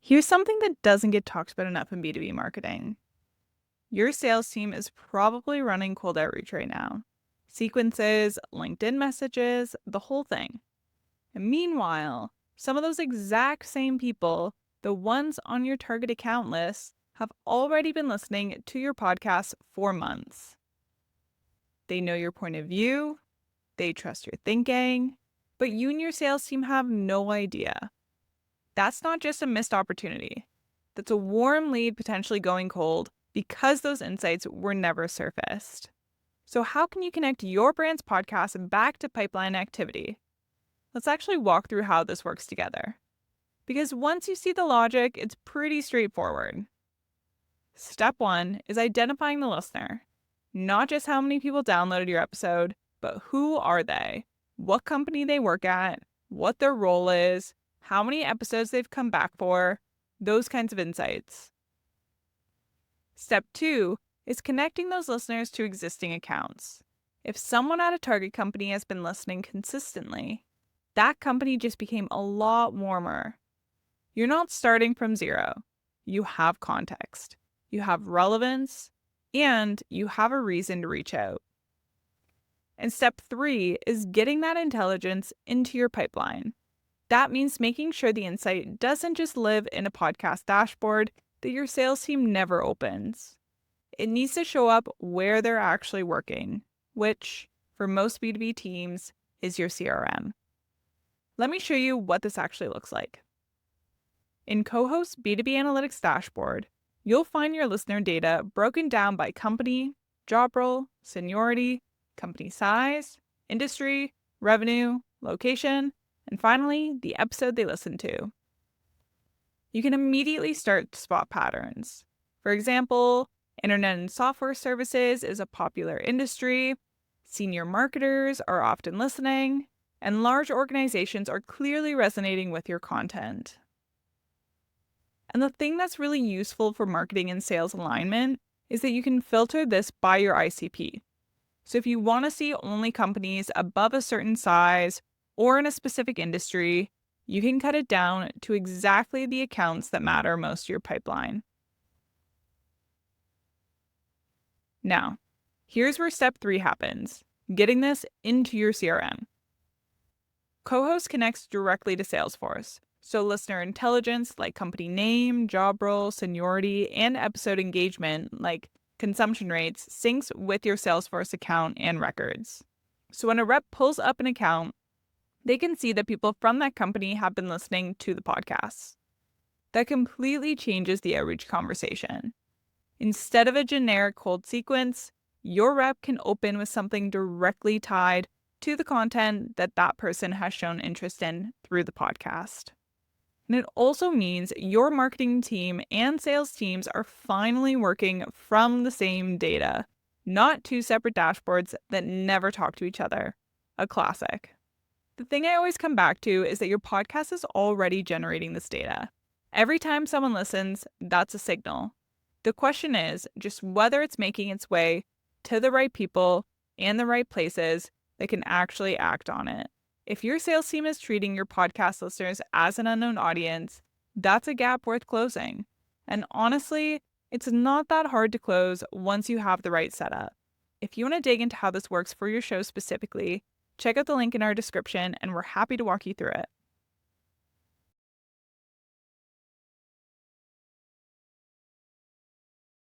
Here's something that doesn't get talked about enough in B2B marketing. Your sales team is probably running cold outreach right now. Sequences, LinkedIn messages, the whole thing. And meanwhile, some of those exact same people, the ones on your target account list, have already been listening to your podcast for months. They know your point of view, they trust your thinking, but you and your sales team have no idea. That's not just a missed opportunity. That's a warm lead potentially going cold because those insights were never surfaced. So how can you connect your brand's podcast back to pipeline activity? Let's actually walk through how this works together. Because once you see the logic, it's pretty straightforward. Step 1 is identifying the listener. Not just how many people downloaded your episode, but who are they? What company they work at? What their role is? How many episodes they've come back for? Those kinds of insights. Step 2 is connecting those listeners to existing accounts. If someone at a target company has been listening consistently, that company just became a lot warmer. You're not starting from zero. You have context, you have relevance, and you have a reason to reach out. And step 3 is getting that intelligence into your pipeline. That means making sure the insight doesn't just live in a podcast dashboard that your sales team never opens. It needs to show up where they're actually working, which, for most B2B teams, is your CRM. Let me show you what this actually looks like. In CoHost B2B Analytics dashboard, you'll find your listener data broken down by company, job role, seniority, company size, industry, revenue, location, and finally, the episode they listened to. You can immediately start to spot patterns. For example, internet and software services is a popular industry, senior marketers are often listening, and large organizations are clearly resonating with your content. And the thing that's really useful for marketing and sales alignment is that you can filter this by your ICP. So if you want to see only companies above a certain size or in a specific industry, you can cut it down to exactly the accounts that matter most to your pipeline. Now, here's where step 3 happens, getting this into your CRM. CoHost connects directly to Salesforce, so listener intelligence like company name, job role, seniority, and episode engagement like consumption rates syncs with your Salesforce account and records. So when a rep pulls up an account, they can see that people from that company have been listening to the podcasts. That completely changes the outreach conversation. Instead of a generic cold sequence, your rep can open with something directly tied to the content that that person has shown interest in through the podcast. And it also means your marketing team and sales teams are finally working from the same data, not two separate dashboards that never talk to each other. A classic. The thing I always come back to is that your podcast is already generating this data. Every time someone listens, that's a signal. The question is just whether it's making its way to the right people and the right places that can actually act on it. If your sales team is treating your podcast listeners as an unknown audience, that's a gap worth closing. And honestly, it's not that hard to close once you have the right setup. If you want to dig into how this works for your show specifically, check out the link in our description and we're happy to walk you through it.